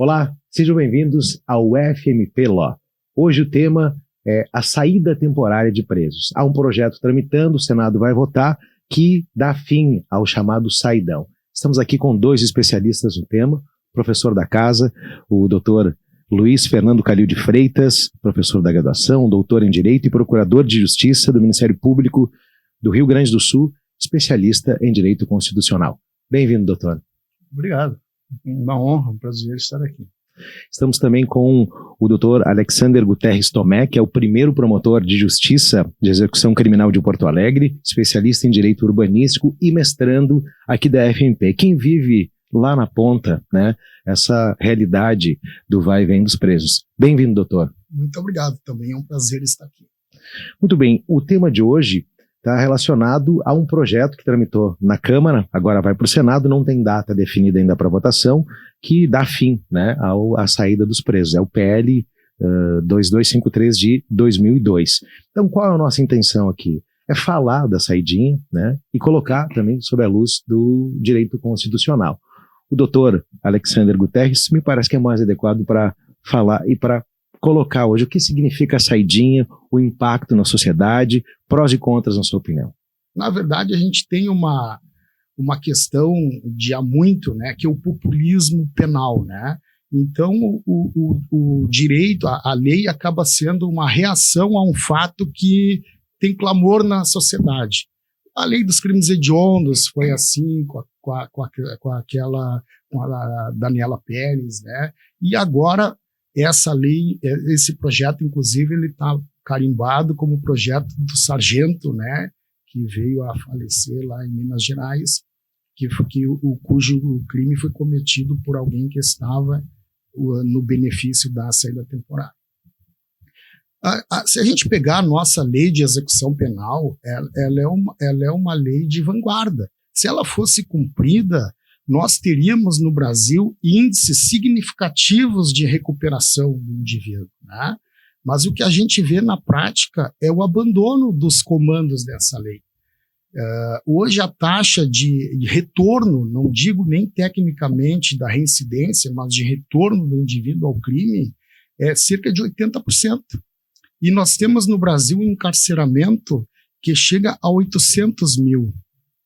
Olá, sejam bem-vindos ao FMP Law. Hoje o tema é a saída temporária de presos. Há um projeto tramitando, o Senado vai votar, que dá fim ao chamado saidão. Estamos aqui com dois especialistas no tema, professor da casa, o doutor Luiz Fernando Calil de Freitas, professor da graduação, doutor em Direito e procurador de Justiça do Ministério Público do Rio Grande do Sul, especialista em Direito Constitucional. Bem-vindo, doutor. Obrigado. Uma honra, um prazer estar aqui. Estamos também com o doutor Alexander Guterres Tomé, que é o primeiro promotor de justiça de execução criminal de Porto Alegre, especialista em direito urbanístico e mestrando aqui da FMP. Quem vive lá na ponta, né, essa realidade do vai e vem dos presos. Bem-vindo, doutor. Muito obrigado, também é um prazer estar aqui. Muito bem, o tema de hoje está relacionado a um projeto que tramitou na Câmara, agora vai para o Senado, não tem data definida ainda para votação, que dá fim, né, à saída dos presos. É o PL 2253 de 2002. Então, qual é a nossa intenção aqui? É falar da saidinha, né, e colocar também sob a luz do direito constitucional. O doutor Alexander Guterres me parece que é mais adequado para falar e para colocar hoje o que significa a saidinha, o impacto na sociedade, prós e contras na sua opinião. Na verdade, a gente tem uma questão de há muito, né, que é o populismo penal, né? Então, o direito, a lei acaba sendo uma reação a um fato que tem clamor na sociedade. A lei dos crimes hediondos foi assim com a Daniela Pérez, né? E agora essa lei, esse projeto, inclusive, ele está carimbado como projeto do sargento, né, que veio a falecer lá em Minas Gerais, cujo crime foi cometido por alguém que estava no benefício da saída temporária. Se a gente pegar a nossa lei de execução penal, ela é uma lei de vanguarda. Se ela fosse cumprida, nós teríamos no Brasil índices significativos de recuperação do indivíduo, né? Mas o que a gente vê na prática é o abandono dos comandos dessa lei. Hoje a taxa de retorno, não digo nem tecnicamente da reincidência, mas de retorno do indivíduo ao crime é cerca de 80%. E nós temos no Brasil um encarceramento que chega a 800 mil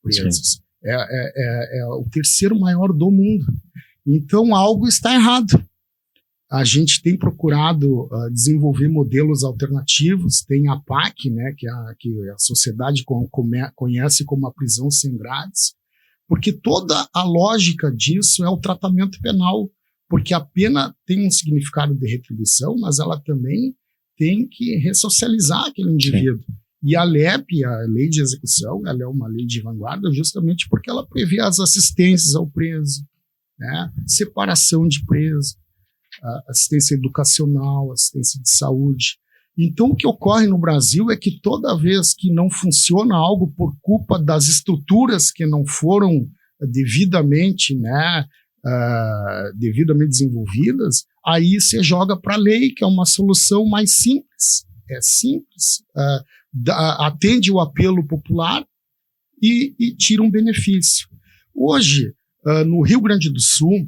presos. Sim. É o terceiro maior do mundo. Então, algo está errado. A gente tem procurado desenvolver modelos alternativos, tem a PAC, né, que a sociedade conhece como a prisão sem grades, porque toda a lógica disso é o tratamento penal, porque a pena tem um significado de retribuição, mas ela também tem que ressocializar aquele indivíduo. Sim. E a LEP, a Lei de Execução, ela é uma lei de vanguarda justamente porque ela prevê as assistências ao preso, né? Separação de preso, assistência educacional, assistência de saúde. Então, o que ocorre no Brasil é que toda vez que não funciona algo por culpa das estruturas que não foram devidamente, né, devidamente desenvolvidas, aí você joga para a lei, que é uma solução mais simples. É simples, atende o apelo popular e tira um benefício. Hoje, no Rio Grande do Sul,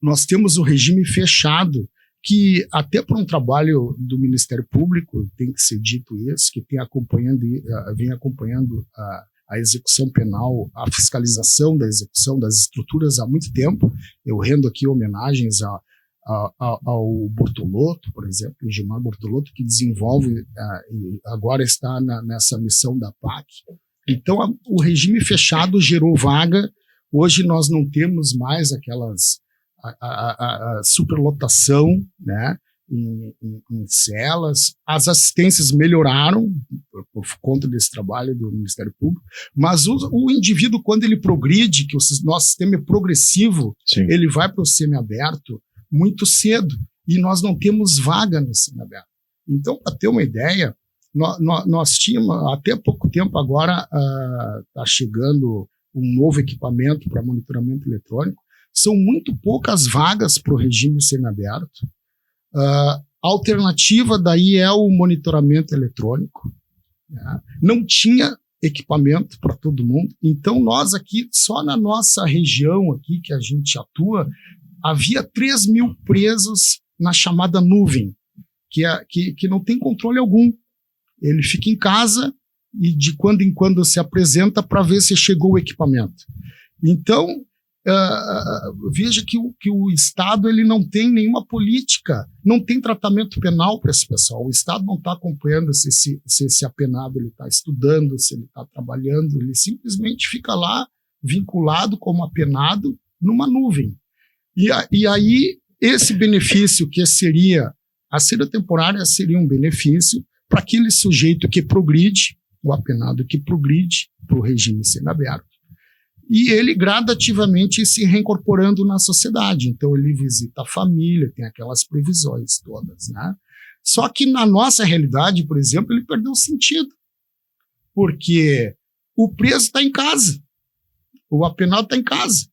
nós temos um regime fechado que, até por um trabalho do Ministério Público, tem que ser dito isso, que vem acompanhando a execução penal, a fiscalização da execução das estruturas há muito tempo. Eu rendo aqui homenagens ao Bortolotto, por exemplo, o Gilmar Bortolotto, que desenvolve, agora está nessa missão da PAC. Então, o regime fechado gerou vaga. Hoje nós não temos mais a superlotação, né, em celas. As assistências melhoraram por conta desse trabalho do Ministério Público, mas o indivíduo, quando ele progride, que o nosso sistema é progressivo, sim, ele vai para o semiaberto muito cedo, e nós não temos vaga no semiaberto. Então, para ter uma ideia, nós tínhamos, até pouco tempo agora, está chegando um novo equipamento para monitoramento eletrônico, são muito poucas vagas para o regime semiaberto. A alternativa daí é o monitoramento eletrônico, né? Não tinha equipamento para todo mundo, então nós aqui, só na nossa região aqui que a gente atua, havia 3 mil presos na chamada nuvem, que não tem controle algum. Ele fica em casa e de quando em quando se apresenta para ver se chegou o equipamento. Então, veja que o Estado ele não tem nenhuma política, não tem tratamento penal para esse pessoal. O Estado não está acompanhando se esse apenado ele está estudando, se ele está trabalhando, ele simplesmente fica lá vinculado como apenado numa nuvem. E aí, esse benefício que seria, a saída temporária seria um benefício para aquele sujeito que progride, o apenado que progride para o regime semiaberto, e ele gradativamente se reincorporando na sociedade. Então ele visita a família, tem aquelas previsões todas, né? Só que na nossa realidade, por exemplo, ele perdeu o sentido, porque o preso está em casa, o apenado está em casa.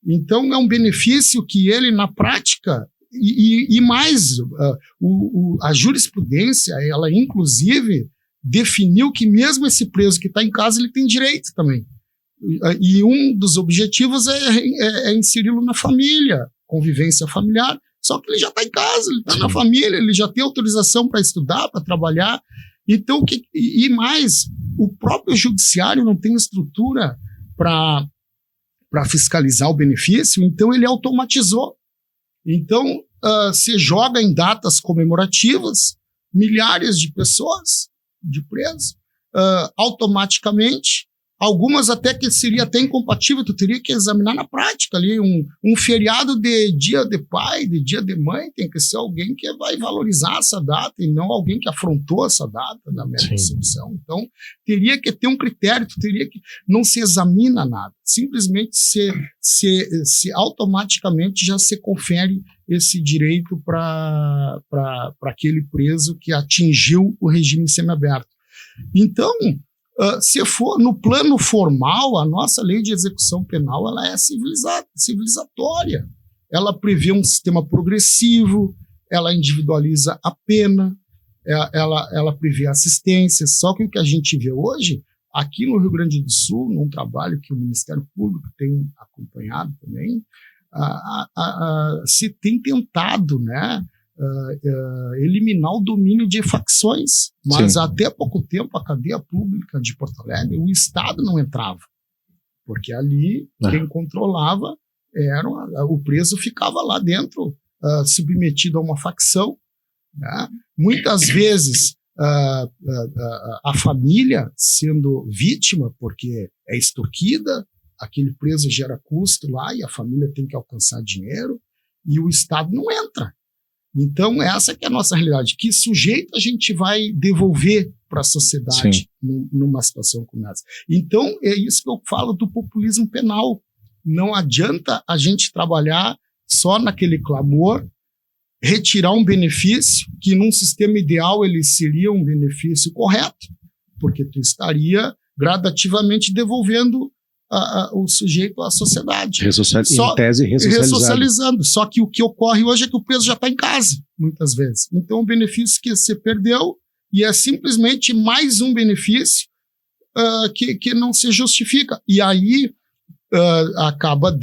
Então é um benefício que ele, na prática, e mais, a jurisprudência, ela inclusive definiu que mesmo esse preso que está em casa, ele tem direito também. E um dos objetivos é inseri-lo na família, convivência familiar, só que ele já está em casa, ele está na família, ele já tem autorização para estudar, para trabalhar. Então, e mais, o próprio judiciário não tem estrutura para fiscalizar o benefício, então ele automatizou. Então, se joga em datas comemorativas, milhares de pessoas, de presos, automaticamente, algumas até que seria até incompatível, tu teria que examinar na prática ali, um feriado de dia de pai, de dia de mãe, tem que ser alguém que vai valorizar essa data e não alguém que afrontou essa data na minha concepção. Então, teria que ter um critério, tu teria que, não se examina nada, simplesmente se automaticamente já se confere esse direito para aquele preso que atingiu o regime semiaberto. Então, se for no plano formal, a nossa lei de execução penal ela é civilizatória. Ela prevê um sistema progressivo, ela individualiza a pena, ela prevê assistência. Só que o que a gente vê hoje, aqui no Rio Grande do Sul, num trabalho que o Ministério Público tem acompanhado também, se tem tentado, né, eliminar o domínio de facções, mas até pouco tempo a cadeia pública de Porto Alegre, o Estado não entrava, porque ali quem controlava o preso ficava lá dentro, submetido a uma facção, né? Muitas vezes a família sendo vítima, porque é extorquida, aquele preso gera custo lá e a família tem que alcançar dinheiro e o Estado não entra. Então, essa que é a nossa realidade. Que sujeito a gente vai devolver para a sociedade numa situação como essa? Então, é isso que eu falo do populismo penal. Não adianta a gente trabalhar só naquele clamor, retirar um benefício que num sistema ideal ele seria um benefício correto, porque tu estaria gradativamente devolvendo o sujeito à sociedade. Em tese, ressocializando. Só que o que ocorre hoje é que o preso já está em casa, muitas vezes. Então, o benefício que você perdeu e é simplesmente mais um benefício que não se justifica. E aí acaba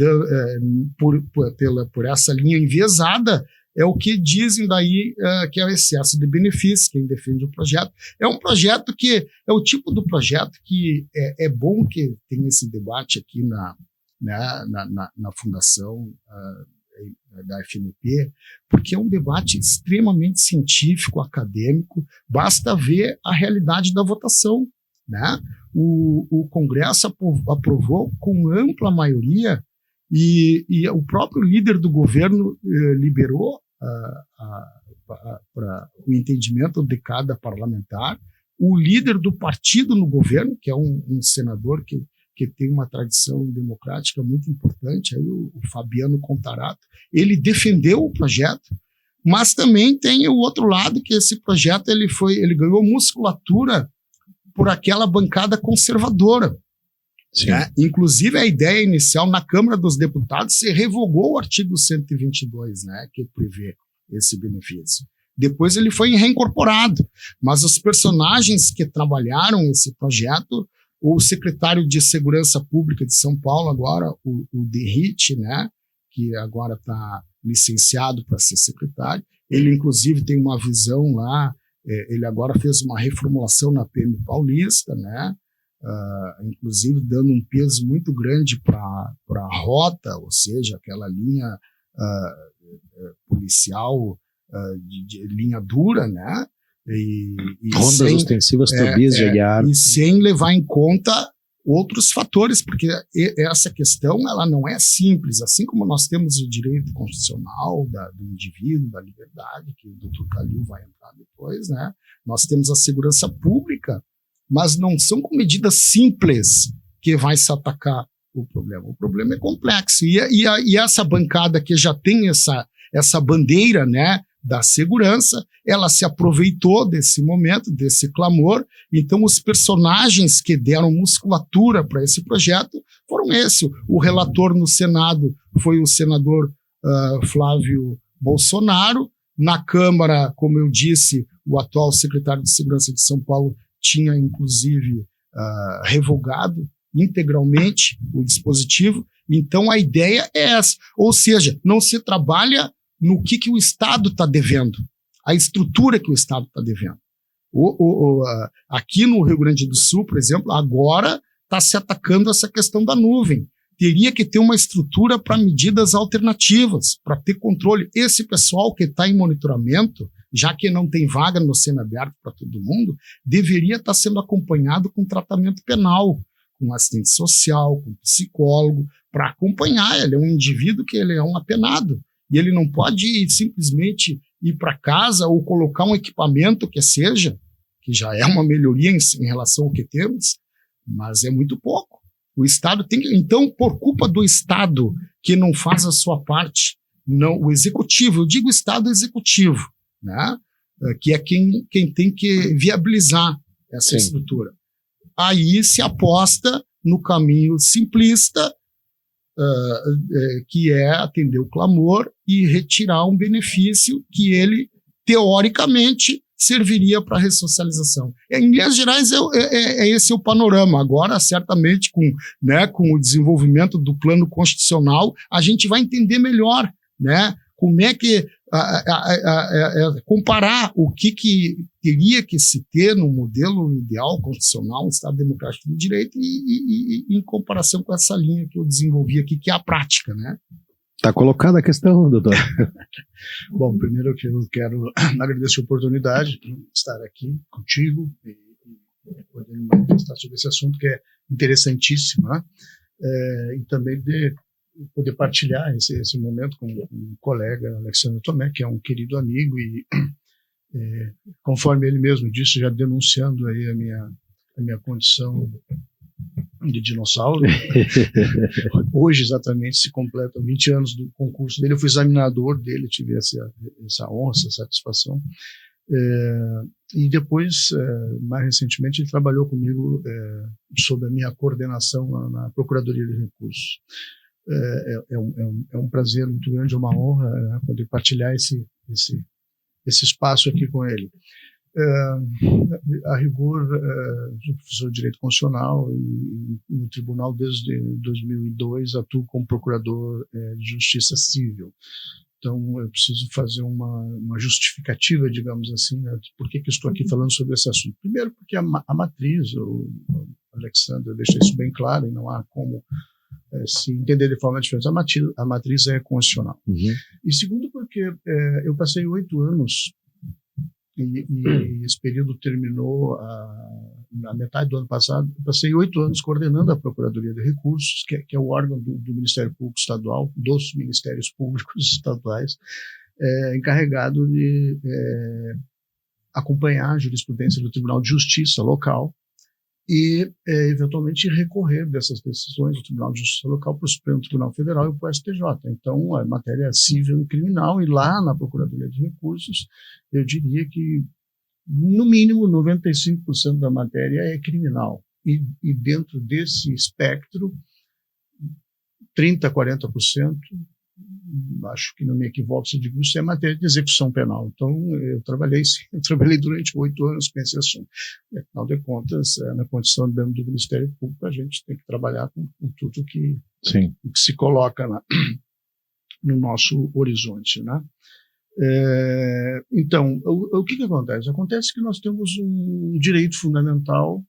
por essa linha enviesada, é o que dizem daí que é o excesso de benefício, quem defende o projeto. É um projeto que é o tipo do projeto que é bom que tenha esse debate aqui na fundação da FNP, porque é um debate extremamente científico, acadêmico, basta ver a realidade da votação, né? O Congresso aprovou com ampla maioria e o próprio líder do governo liberou para o entendimento de cada parlamentar. O líder do partido no governo, que é um senador que tem uma tradição democrática muito importante, aí o Fabiano Contarato, ele defendeu o projeto, mas também tem o outro lado, que esse projeto ele ganhou musculatura por aquela bancada conservadora. Inclusive, a ideia inicial na Câmara dos Deputados se revogou o artigo 122, né, que prevê esse benefício. Depois ele foi reincorporado, mas os personagens que trabalharam esse projeto, o secretário de Segurança Pública de São Paulo agora, o Derrite, né, que agora está licenciado para ser secretário. Ele, inclusive, tem uma visão lá, ele agora fez uma reformulação na PM Paulista, né? Inclusive dando um peso muito grande para a rota, ou seja, aquela linha policial de linha dura, né? E rondas ostensivas, Tobias de Aguiar. E sem levar em conta outros fatores, porque essa questão ela não é simples, assim como nós temos o direito constitucional do indivíduo, da liberdade, que o Dr. Calil vai entrar depois, né? Nós temos a segurança pública, mas não são com medidas simples que vai se atacar o problema. O problema é complexo. E essa bancada que já tem essa bandeira, né, da segurança, ela se aproveitou desse momento, desse clamor. Então, os personagens que deram musculatura para esse projeto foram esses. O relator no Senado foi o senador Flávio Bolsonaro. Na Câmara, como eu disse, o atual secretário de Segurança de São Paulo tinha, inclusive, revogado integralmente o dispositivo. Então, a ideia é essa. Ou seja, não se trabalha no que o Estado está devendo, a estrutura que o Estado está devendo. Aqui no Rio Grande do Sul, por exemplo, agora está se atacando essa questão da nuvem. Teria que ter uma estrutura para medidas alternativas, para ter controle. Esse pessoal que está em monitoramento, já que não tem vaga no semiaberto para todo mundo, deveria estar sendo acompanhado com tratamento penal, com assistente social, com psicólogo, para acompanhar. Ele é um indivíduo que ele é um apenado. E ele não pode simplesmente ir para casa ou colocar um equipamento que seja, que já é uma melhoria em relação ao que temos, mas é muito pouco. O Estado tem que... Então, por culpa do Estado que não faz a sua parte, não, o Executivo, eu digo Estado Executivo, né? Que é quem tem que viabilizar essa estrutura. Aí se aposta no caminho simplista, que é atender o clamor e retirar um benefício que ele, teoricamente, serviria para a ressocialização. Em linhas gerais, esse é o panorama. Agora, certamente, com o desenvolvimento do plano constitucional, a gente vai entender melhor, né, como é que comparar o que teria que se ter no modelo ideal constitucional, um Estado democrático de direito, e em comparação com essa linha que eu desenvolvi aqui, que é a prática, né? Está colocada a questão, doutor. Bom, primeiro eu quero agradecer a oportunidade de estar aqui contigo e poder me manifestar sobre esse assunto que é interessantíssimo, né? E também de poder partilhar esse momento com o colega Alexandre Tomé, que é um querido amigo e, conforme ele mesmo disse, já denunciando aí a minha condição de dinossauro. Hoje, exatamente, se completam 20 anos do concurso dele. Eu fui examinador dele, tive essa honra, essa satisfação. E depois, mais recentemente, ele trabalhou comigo sob a minha coordenação na Procuradoria de Recursos. É um prazer muito grande, é uma honra poder partilhar esse espaço aqui com ele. A rigor, sou professor de Direito Constitucional e no Tribunal desde 2002 atuo como procurador de Justiça Civil. Então, eu preciso fazer uma justificativa, digamos assim, né, por que eu estou aqui falando sobre esse assunto. Primeiro, porque a matriz, o Alexandre deixa isso bem claro, e não há como se entender de forma diferente. A matriz é constitucional. Uhum. E segundo, porque eu passei 8 anos, e esse período terminou na metade do ano passado. Eu passei 8 anos coordenando a Procuradoria de Recursos, que é o órgão do Ministério Público Estadual, dos Ministérios Públicos Estaduais, encarregado de acompanhar a jurisprudência do Tribunal de Justiça local e, eventualmente, recorrer dessas decisões do Tribunal de Justiça local para o Supremo Tribunal Federal e para o STJ. Então, a matéria civil e criminal, e lá na Procuradoria de Recursos, eu diria que, no mínimo, 95% da matéria é criminal. E dentro desse espectro, 30% a 40%, acho que não me equivoco se digo isso, é matéria de execução penal. Então, eu trabalhei durante 8 anos com esse assunto. Afinal de contas, na condição do Ministério Público, a gente tem que trabalhar com tudo que se coloca lá. no nosso horizonte, né? Então, o que acontece? Acontece que nós temos um direito fundamental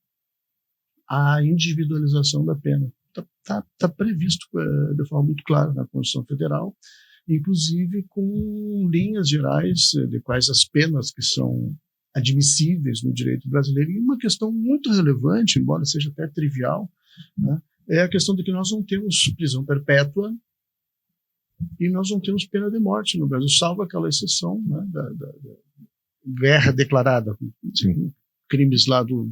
à individualização da pena. Está previsto de forma muito clara na Constituição Federal, inclusive com linhas gerais de quais as penas que são admissíveis no direito brasileiro. E uma questão muito relevante, embora seja até trivial, né, é a questão de que nós não temos prisão perpétua e nós não temos pena de morte no Brasil, salvo aquela exceção, né, da guerra declarada, sim, crimes lá do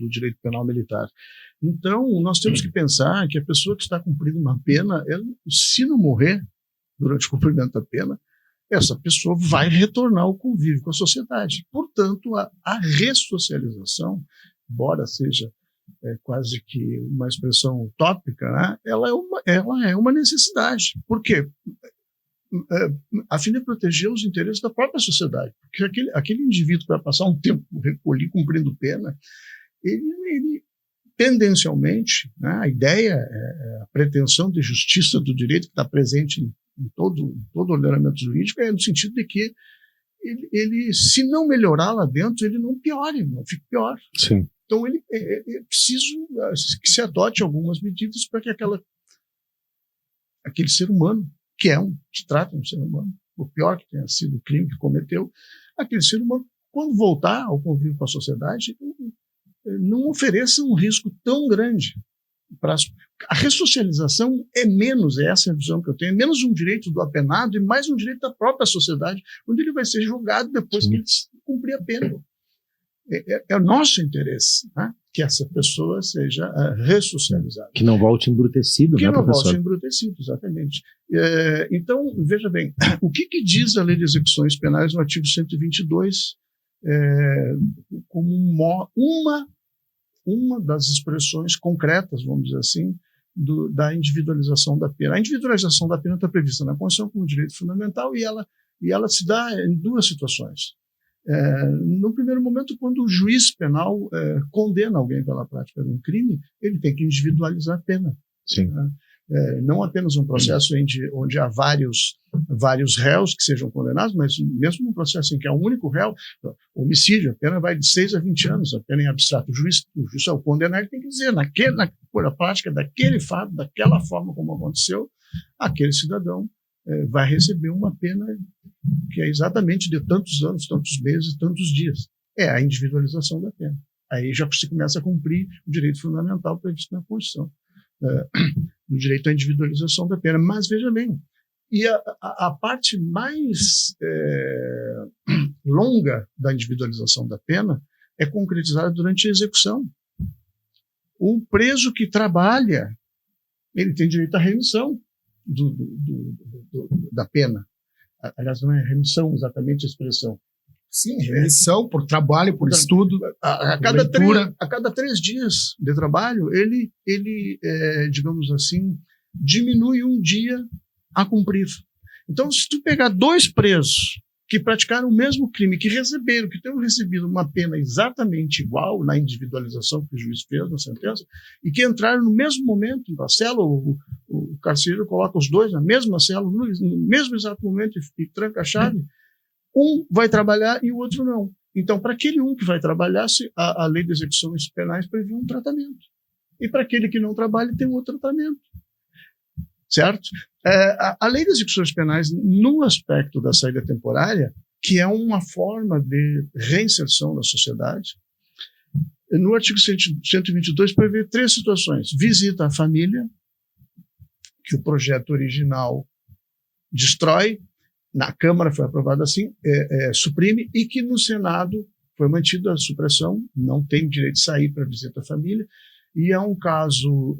direito penal militar. Então, nós temos que pensar que a pessoa que está cumprindo uma pena, ela, se não morrer durante o cumprimento da pena, essa pessoa vai retornar ao convívio com a sociedade. Portanto, a ressocialização, embora seja quase que uma expressão utópica, né, ela é uma necessidade. Por quê? A fim de proteger os interesses da própria sociedade. Porque aquele indivíduo que vai passar um tempo ali cumprindo pena, ele tendencialmente, né, a ideia, a pretensão de justiça do direito que está presente em todo o ordenamento jurídico é no sentido de que ele, se não melhorar lá dentro, ele não piore, não fique pior. Sim. Então, é preciso que se adote algumas medidas para que aquele ser humano, que se trata de um ser humano, o pior que tenha sido o crime que cometeu, aquele ser humano, quando voltar ao convívio com a sociedade, não ofereça um risco tão grande. A ressocialização é essa é a visão que eu tenho, é menos um direito do apenado e mais um direito da própria sociedade, onde ele vai ser julgado depois, sim, que ele cumprir a pena. É o nosso interesse, né, que essa pessoa seja ressocializada. Que não volte embrutecido, que né, não professor? Volte embrutecido, exatamente. Então, veja bem, o que diz a Lei de Execuções Penais no artigo 122 como uma das expressões concretas, vamos dizer assim, da individualização da pena. A individualização da pena está prevista na Constituição como direito fundamental e ela se dá em duas situações. No primeiro momento, quando o juiz penal condena alguém pela prática de um crime, ele tem que individualizar a pena. Sim. Não apenas um processo onde há vários réus que sejam condenados, mas mesmo num processo em que há um único réu, homicídio, a pena vai de 6 a 20 anos, a pena em abstrato. O juiz ao condenar, ele tem que dizer, por a prática daquele fato, daquela forma como aconteceu, aquele cidadão vai receber uma pena que é exatamente de tantos anos, tantos meses, tantos dias. É a individualização da pena. Aí já se começa a cumprir o direito fundamental previsto na Constituição, no direito à individualização da pena. Mas veja bem, e a parte mais longa da individualização da pena é concretizada durante a execução. O preso que trabalha, ele tem direito à remissão da pena. Aliás, não é remissão exatamente a expressão. Sim, remissão por trabalho, por estudo, a cada 3 dias de trabalho, ele digamos assim, diminui um dia a cumprir. Então, se tu pegar 2 presos que praticaram o mesmo crime, que tenham recebido uma pena exatamente igual na individualização que o juiz fez na sentença, e que entraram no mesmo momento na cela, o carcereiro coloca os 2 na mesma cela, no mesmo exato momento e tranca a chave, um vai trabalhar e o outro não. Então, para aquele que vai trabalhar, a Lei de Execuções Penais prevê um tratamento. E para aquele que não trabalha, tem um outro tratamento. Certo? A Lei de Execuções Penais, no aspecto da saída temporária, que é uma forma de reinserção na sociedade, no artigo 122 prevê 3 situações. Visita à família, que o projeto original destrói, na Câmara foi aprovado assim, suprime, e que no Senado foi mantida a supressão, não tem direito de sair para visita à família. E é um caso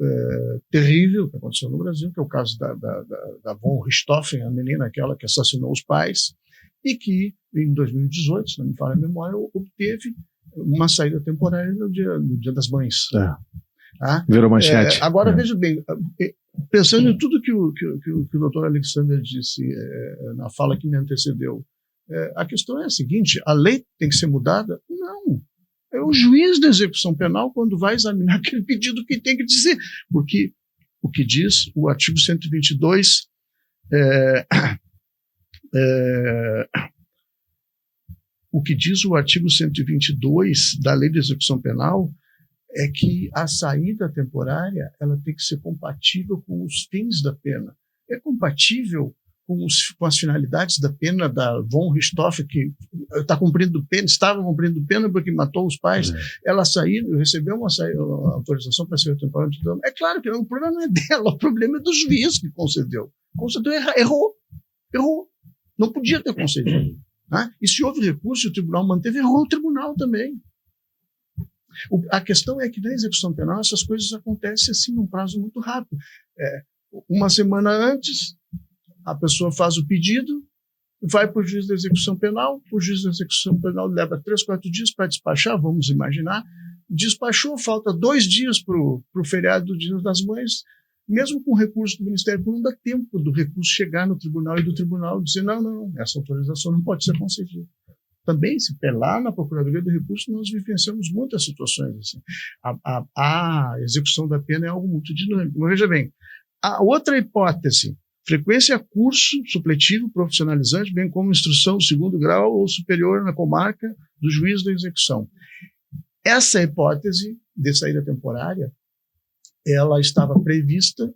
terrível que aconteceu no Brasil, que é o caso da von Richthofen, a menina aquela que assassinou os pais, e que em 2018, se não me falha a memória, obteve uma saída temporária no dia das Mães. Virou manchete. Agora, veja bem, pensando em tudo que o doutor Alexander disse na fala que me antecedeu, a questão é a seguinte: a lei tem que ser mudada? Não. É o juiz da execução penal, quando vai examinar aquele pedido, que tem que dizer. Porque o que diz o artigo 122 O que diz o artigo 122 da Lei de Execução Penal é que a saída temporária ela tem que ser compatível com os fins da pena. É compatível com as finalidades da pena da von Richthofen, que estava cumprindo pena porque matou os pais. Ela saiu, recebeu uma autorização para sair temporária. É claro que o problema não é dela, o problema é do juiz que concedeu. Concedeu, errou. Não podia ter concedido. Né? E se houve recurso e o tribunal manteve, errou o tribunal também. A questão é que na execução penal essas coisas acontecem assim num prazo muito rápido. Uma semana antes, a pessoa faz o pedido, vai para o juiz da execução penal, o juiz da execução penal leva 3, 4 dias para despachar, vamos imaginar, despachou, falta 2 dias para o feriado do Dia das Mães, mesmo com recurso do Ministério Público, não dá tempo do recurso chegar no tribunal e do tribunal dizer não, essa autorização não pode ser concedida. Também, se pelar na Procuradoria do Recurso, nós vivenciamos muitas situações assim. A execução da pena é algo muito dinâmico. Mas veja bem, a outra hipótese, frequência curso supletivo profissionalizante, bem como instrução de 2º grau ou superior na comarca do juiz da execução. Essa hipótese de saída temporária, ela estava prevista,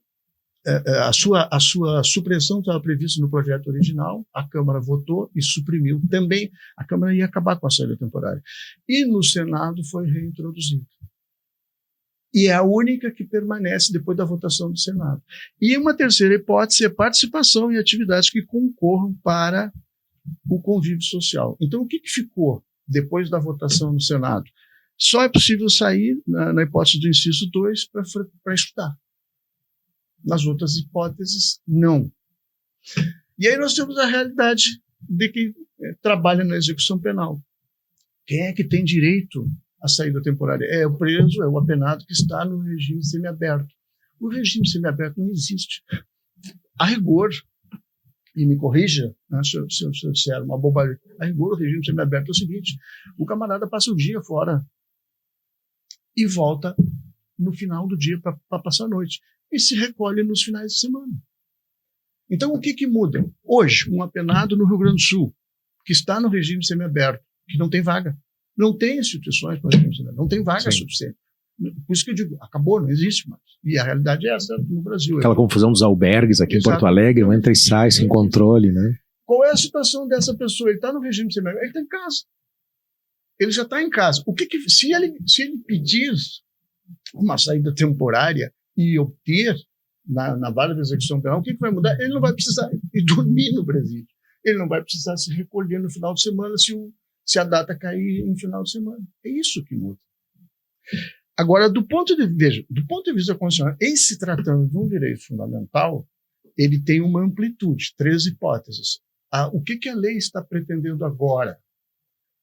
a sua supressão estava prevista no projeto original, a Câmara votou e suprimiu também. A Câmara ia acabar com a saída temporária. E no Senado foi reintroduzida. E é a única que permanece depois da votação do Senado. E uma terceira hipótese é participação em atividades que concorram para o convívio social. Então, o que ficou depois da votação no Senado? Só é possível sair, na hipótese do inciso 2, para estudar. Nas outras hipóteses, não. E aí nós temos a realidade de quem trabalha na execução penal. Quem é que tem direito à saída temporária? É o preso, é o apenado que está no regime semiaberto. O regime semiaberto não existe. A rigor, e me corrija, né, se eu disser uma bobagem, a rigor o regime semiaberto é o seguinte: o camarada passa o dia fora e volta no final do dia para passar a noite. E se recolhe nos finais de semana. Então, o que muda? Hoje, um apenado no Rio Grande do Sul, que está no regime semiaberto, que não tem vaga, não tem instituições para regime semiaberto, não tem vaga suficiente. Por isso que eu digo, acabou, não existe mais. E a realidade é essa no Brasil. Aquela confusão dos albergues aqui em Porto Alegre, um entra e sai sem controle, né? Qual é a situação dessa pessoa? Ele está no regime semiaberto, ele está em casa. Ele já está em casa. Se ele pedir uma saída temporária e obter na vara de execução penal, o que vai mudar? Ele não vai precisar ir dormir no presídio. Ele não vai precisar se recolher no final de semana se a data cair em final de semana. É isso que muda. Agora, do ponto de vista constitucional, em se tratando de um direito fundamental, ele tem uma amplitude, 3 hipóteses. O que a lei está pretendendo agora?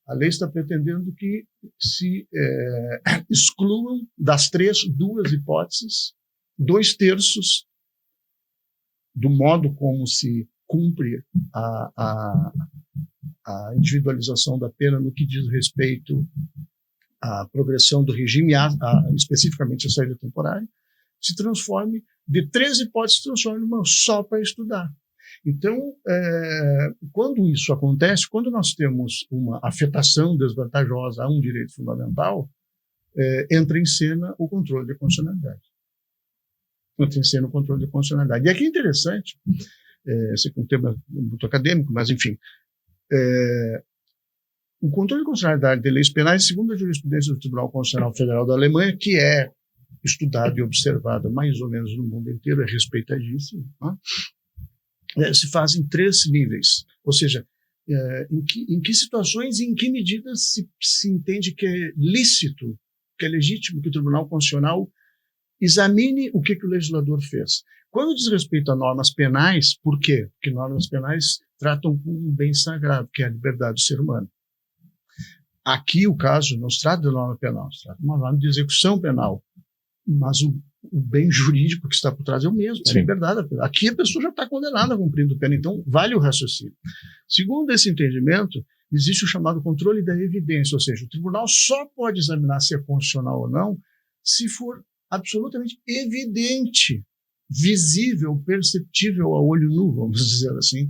A lei está pretendendo que se excluam das 2 hipóteses, 2/3 do modo como se cumpre a individualização da pena no que diz respeito à progressão do regime, especificamente a saída temporária, se transforme, de 3 hipóteses, se transforme numa só para estudar. Então, quando isso acontece, quando nós temos uma afetação desvantajosa a um direito fundamental, entra em cena o controle de constitucionalidade. E aqui é interessante, esse é um tema muito acadêmico, mas enfim, o controle de constitucionalidade de leis penais, segundo a jurisprudência do Tribunal Constitucional Federal da Alemanha, que é estudado e observado mais ou menos no mundo inteiro, é respeitadíssimo, né? Se faz em 3 níveis, ou seja, em que situações e em que medidas se entende que é lícito, que é legítimo que o Tribunal Constitucional examine o que o legislador fez. Quando diz respeito a normas penais, por quê? Porque normas penais tratam com um bem sagrado, que é a liberdade do ser humano. Aqui o caso não se trata de norma penal, se trata de uma norma de execução penal, mas o bem jurídico que está por trás é o mesmo, é a liberdade. Aqui a pessoa já está condenada cumprindo pena, então vale o raciocínio. Segundo esse entendimento, existe o chamado controle da evidência, ou seja, o tribunal só pode examinar se é constitucional ou não se for absolutamente evidente visível, perceptível a olho nu, vamos dizer assim,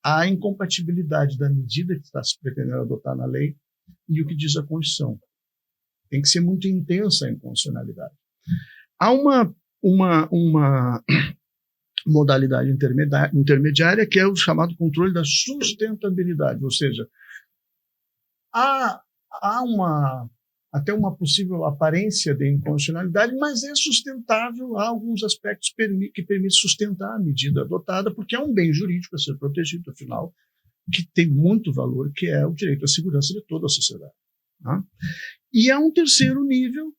a incompatibilidade da medida que está se pretendendo adotar na lei e o que diz a Constituição. Tem que ser muito intensa a inconstitucionalidade. Há uma modalidade intermediária que é o chamado controle da sustentabilidade, ou seja, há até uma possível aparência de inconstitucionalidade, mas é sustentável, há alguns aspectos que permitem sustentar a medida adotada, porque é um bem jurídico a ser protegido, afinal, que tem muito valor, que é o direito à segurança de toda a sociedade. Tá? E há um terceiro nível,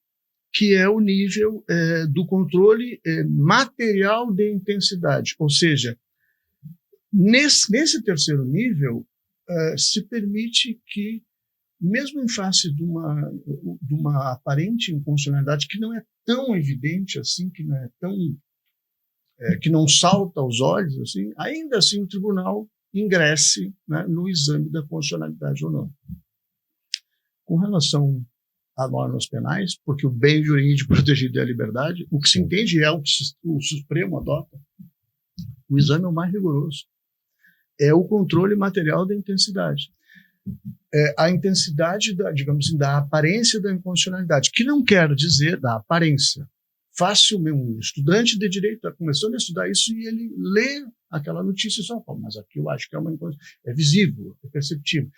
que é o nível do controle material de intensidade, ou seja, nesse terceiro nível se permite que, mesmo em face de uma aparente inconstitucionalidade que não é tão evidente assim, que não é tão que não salta aos olhos assim, ainda assim o tribunal ingresse, né, no exame da constitucionalidade ou não. Com relação a normas penais, porque o bem jurídico protegido é a liberdade, o que se entende é o que o Supremo adota. O exame é o mais rigoroso. É o controle material da intensidade. A intensidade, digamos assim, da aparência da inconstitucionalidade, que não quer dizer da aparência. Facilmente, um estudante de direito está começando a estudar isso e ele lê aquela notícia e só fala, mas aqui eu acho que é visível, é perceptível.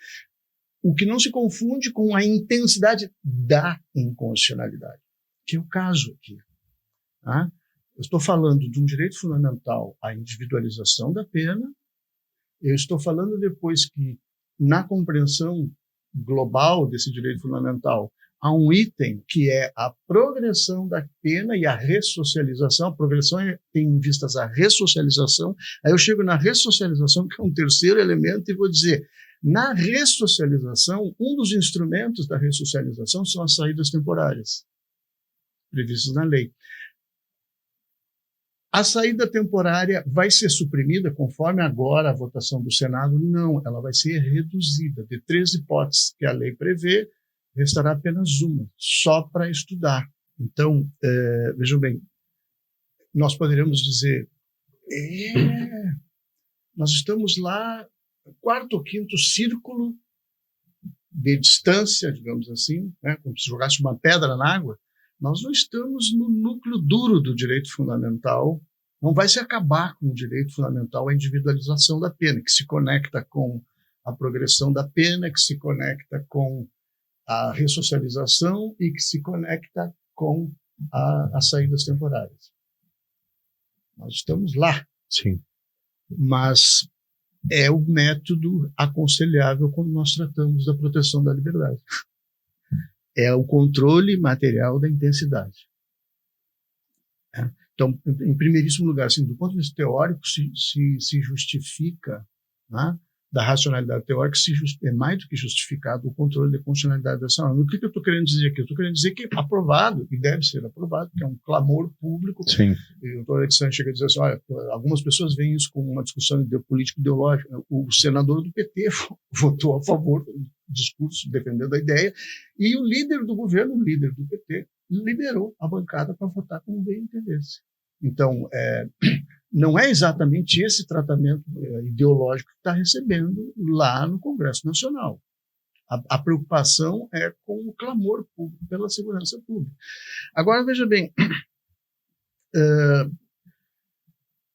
O que não se confunde com a intensidade da inconstitucionalidade, que é o caso aqui. Tá? Eu estou falando de um direito fundamental à individualização da pena, eu estou falando depois que, na compreensão global desse direito fundamental, há um item que é a progressão da pena e a ressocialização. A progressão tem em vistas a ressocialização. Aí eu chego na ressocialização, que é um terceiro elemento, e vou dizer, na ressocialização, um dos instrumentos da ressocialização são as saídas temporárias, previstas na lei. A saída temporária vai ser suprimida conforme agora a votação do Senado? Não, ela vai ser reduzida. De 3 hipóteses que a lei prevê, restará apenas uma, só para estudar. Então, vejam bem, nós poderíamos dizer, nós estamos lá, quarto ou quinto círculo de distância, digamos assim, né, como se jogasse uma pedra na água. Nós não estamos no núcleo duro do direito fundamental. Não vai se acabar com o direito fundamental a individualização da pena, que se conecta com a progressão da pena, que se conecta com a ressocialização e que se conecta com as saídas temporárias. Nós estamos lá. Sim. Mas é o método aconselhável quando nós tratamos da proteção da liberdade. É o controle material da intensidade. Então, em primeiríssimo lugar, assim, do ponto de vista teórico, se justifica, né, da racionalidade teórica, é mais do que justificado o controle da constitucionalidade dessa norma. O que eu estou querendo dizer aqui? Eu estou querendo dizer que é aprovado, e deve ser aprovado, que é um clamor público. Sim. E o doutor Alexandre chega a dizer assim, olha, algumas pessoas veem isso como uma discussão político-ideológica. O senador do PT votou a favor do discurso, defendendo a ideia, e o líder do governo, o líder do PT, liberou a bancada para votar como bem entendesse. Então, não é exatamente esse tratamento ideológico que está recebendo lá no Congresso Nacional. A preocupação é com o clamor público pela segurança pública. Agora, veja bem,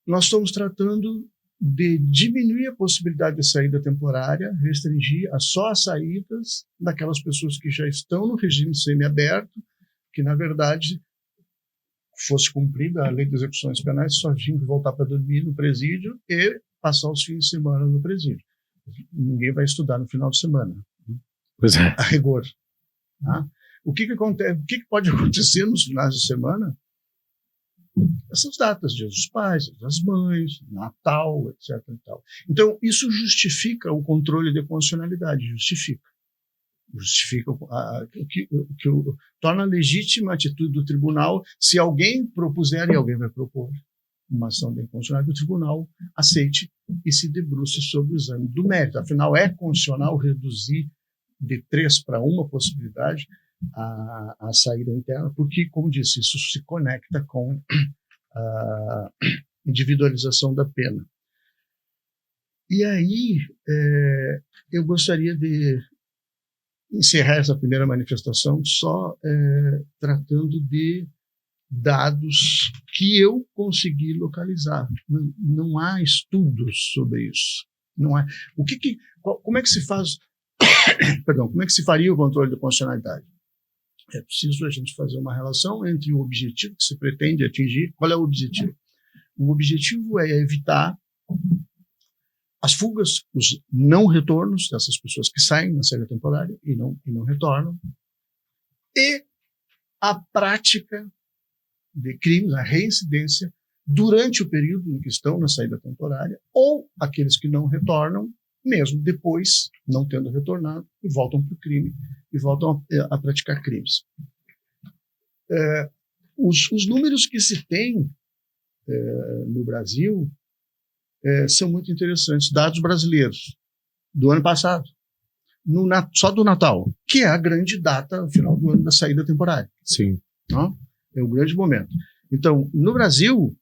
nós estamos tratando de diminuir a possibilidade de saída temporária, restringir só as saídas daquelas pessoas que já estão no regime semiaberto, que, na verdade, fosse cumprida a lei de execuções penais, só tinha que voltar para dormir no presídio e passar os fins de semana no presídio. Ninguém vai estudar no final de semana. Pois é. A rigor. Tá? O que acontece? O que pode acontecer nos finais de semana? Essas datas, Dia dos Pais, Dia das Mães, Natal, etc. E tal. Então, isso justifica o controle de constitucionalidade, justifica o que torna legítima a atitude do tribunal. Se alguém propuser, e alguém vai propor uma ação de inconstitucionalidade, o tribunal aceite e se debruce sobre o exame do mérito. Afinal, é constitucional reduzir de 3 para 1 possibilidade a saída interna, porque, como disse, isso se conecta com a individualização da pena. E aí, eu gostaria de encerrar essa primeira manifestação só tratando de dados que eu consegui localizar. Não há estudos sobre isso. Não há. Como é que se faz? Perdão, como é que se faria o controle da constitucionalidade? É preciso a gente fazer uma relação entre o objetivo que se pretende atingir. Qual é o objetivo? O objetivo é evitar as fugas, os não retornos dessas pessoas que saem na saída temporária e não retornam, e a prática de crimes, a reincidência, durante o período em que estão na saída temporária, ou aqueles que não retornam, mesmo depois, não tendo retornado, e voltam para o crime, e voltam a praticar crimes. Os números que se tem no Brasil são muito interessantes. Dados brasileiros do ano passado, só do Natal, que é a grande data, no final do ano, da saída temporária. Sim. Não? É um grande momento. Então, no Brasil,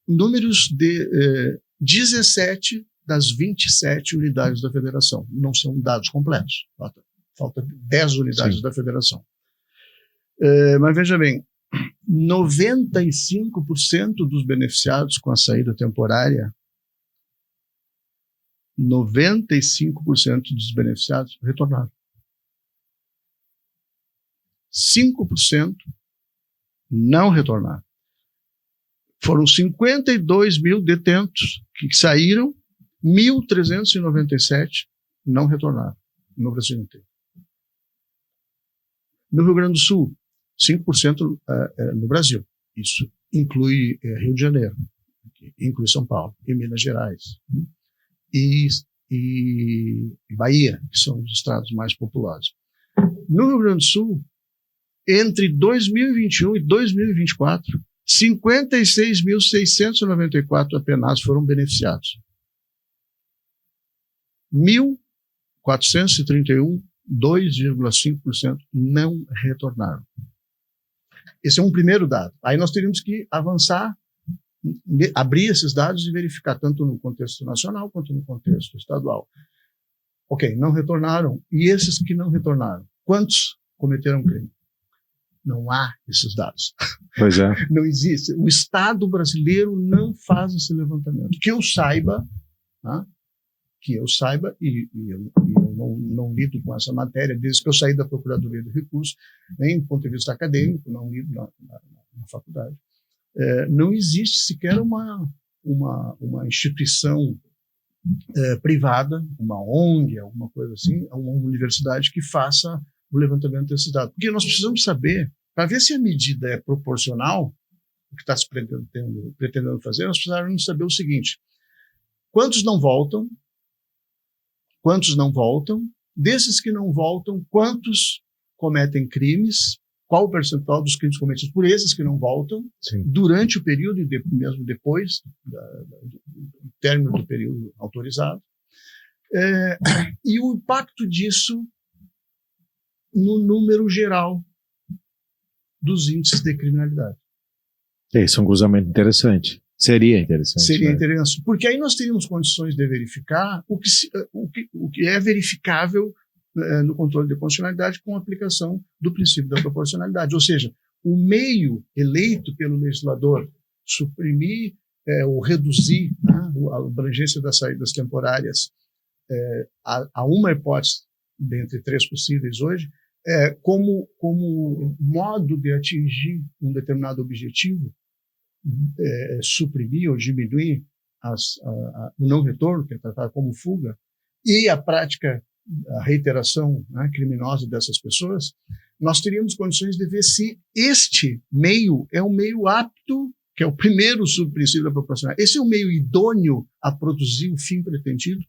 números de 17 das 27 unidades da federação. Não são dados completos. Falta 10 unidades Sim. da federação. Mas veja bem, 95% dos beneficiados com a saída temporária, 95% dos beneficiados retornaram. 5% não retornaram. Foram 52 mil detentos que saíram, 1.397 não retornaram no Brasil inteiro. No Rio Grande do Sul, 5% no Brasil. Isso inclui Rio de Janeiro, inclui São Paulo e Minas Gerais. E Bahia, que são os estados mais populosos. No Rio Grande do Sul, entre 2021 e 2024, 56.694 apenados foram beneficiados. 1.431, 2,5% não retornaram. Esse é um primeiro dado. Aí nós teríamos que avançar, abrir esses dados e verificar tanto no contexto nacional quanto no contexto estadual. Ok, não retornaram. E esses que não retornaram, quantos cometeram crime? Não há esses dados. Pois é. Não existe. O Estado brasileiro não faz esse levantamento. Que eu saiba, tá? Que eu saiba, e eu não lido com essa matéria desde que eu saí da Procuradoria do Recurso, nem do ponto de vista acadêmico, não lido na faculdade. Não existe sequer uma instituição privada, uma ONG, alguma coisa assim, uma universidade que faça o levantamento desses dados. Porque nós precisamos saber, para ver se a medida é proporcional, o que está se pretendendo fazer, nós precisamos saber o seguinte: quantos não voltam? Quantos não voltam? Desses que não voltam, quantos cometem crimes? Qual o percentual dos crimes cometidos por esses que não voltam? Sim. Durante o período e mesmo depois do término do período autorizado? E o impacto disso no número geral dos índices de criminalidade. Esse é um cruzamento interessante. Seria interessante. Seria interessante, porque aí nós teríamos condições de verificar o que é verificável no controle de constitucionalidade com a aplicação do princípio da proporcionalidade. Ou seja, o meio eleito pelo legislador suprimir ou reduzir a abrangência das saídas temporárias a uma hipótese dentre três possíveis hoje, como modo de atingir um determinado objetivo, suprimir ou diminuir o não retorno, que é tratado como fuga, e a prática, a reiteração criminosa dessas pessoas, nós teríamos condições de ver se este meio é um meio apto, que é o primeiro subprincípio da proporcionalidade, esse é um meio idôneo a produzir o fim pretendido.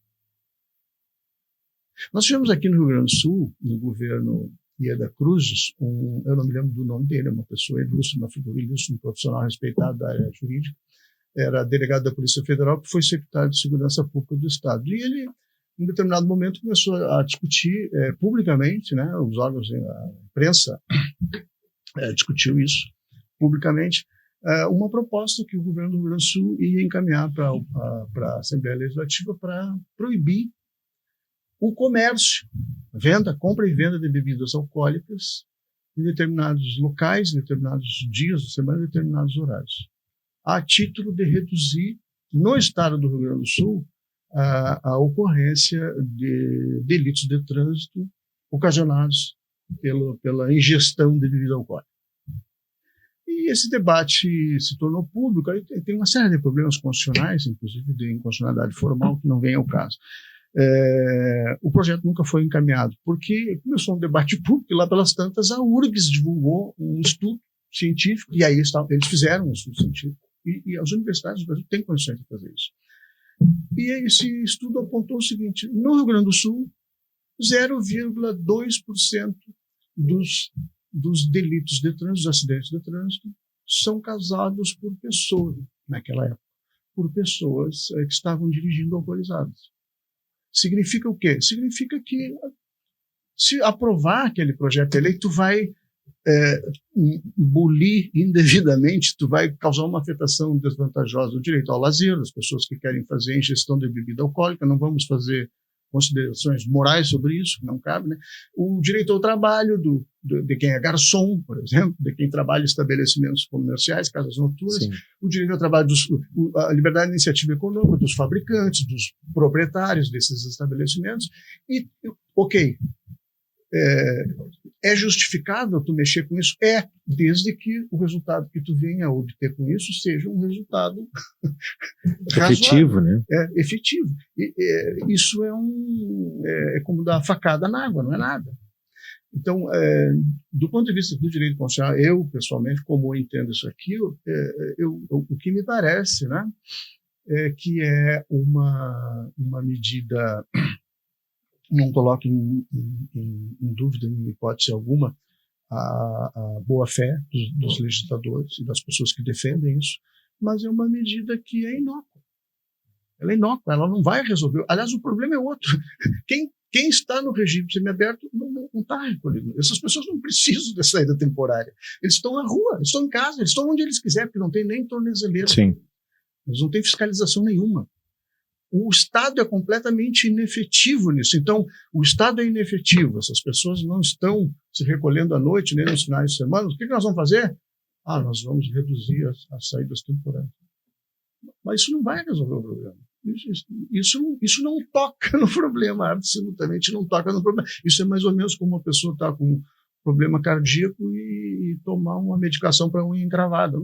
Nós tivemos aqui no Rio Grande do Sul, no governo Ieda Cruzes, eu não me lembro do nome dele, é uma pessoa ilustre, uma figura ilustre, um profissional respeitado da área jurídica, era delegado da Polícia Federal, que foi secretário de Segurança Pública do Estado. E ele, em determinado momento, começou a discutir publicamente, os órgãos, a imprensa discutiu isso publicamente, uma proposta que o governo do Rio Grande do Sul ia encaminhar para a Assembleia Legislativa para proibir o comércio, compra e venda de bebidas alcoólicas em determinados locais, em determinados dias da semana, em determinados horários, a título de reduzir, no estado do Rio Grande do Sul, a ocorrência de delitos de trânsito ocasionados pela ingestão de bebida alcoólica. E esse debate se tornou público, aí tem uma série de problemas constitucionais, inclusive de inconstitucionalidade formal, que não vem ao caso. O projeto nunca foi encaminhado, porque começou um debate público e lá pelas tantas a URGS divulgou um estudo científico, e aí eles fizeram um estudo científico, e as universidades do Brasil têm condições de fazer isso. E esse estudo apontou o seguinte: no Rio Grande do Sul, 0,2% dos delitos de trânsito, dos acidentes de trânsito, são causados por pessoas, naquela época, por pessoas que estavam dirigindo alcoolizadas. Significa o quê? Significa que, se aprovar aquele projeto de lei, tu vai bulir indevidamente, tu vai causar uma afetação desvantajosa do direito ao lazer, das pessoas que querem fazer ingestão de bebida alcoólica. Não vamos fazer considerações morais sobre isso, que não cabe, né? O direito ao trabalho de quem é garçom, por exemplo, de quem trabalha em estabelecimentos comerciais, casas noturnas. Sim. O direito ao trabalho, a liberdade de iniciativa econômica dos fabricantes, dos proprietários desses estabelecimentos. E, ok, é justificável tu mexer com isso? Desde que o resultado que tu venha a obter com isso seja um resultado efetivo, né? Efetivo. Isso é como dar facada na água, não é nada. Então, do ponto de vista do direito constitucional, eu, pessoalmente, como eu entendo isso aqui, o que me parece, né, é que é uma medida, não coloco em dúvida, em hipótese alguma, a boa-fé dos legisladores e das pessoas que defendem isso, mas é uma medida que é inócua. Ela é inócua, ela não vai resolver. Aliás, o problema é outro. Quem está no regime semiaberto não está recolhido. Essas pessoas não precisam de saída temporária. Eles estão na rua, eles estão em casa, eles estão onde eles quiserem, porque não tem nem tornezeleira. Sim. Eles não têm fiscalização nenhuma. O Estado é completamente inefetivo nisso. Então, o Estado é inefetivo. Essas pessoas não estão se recolhendo à noite, nem nos finais de semana. O que nós vamos fazer? Nós vamos reduzir as saídas temporárias. Mas isso não vai resolver o problema. Isso não toca no problema, absolutamente não toca no problema. Isso é mais ou menos como uma pessoa está com um problema cardíaco e tomar uma medicação para unha encravada.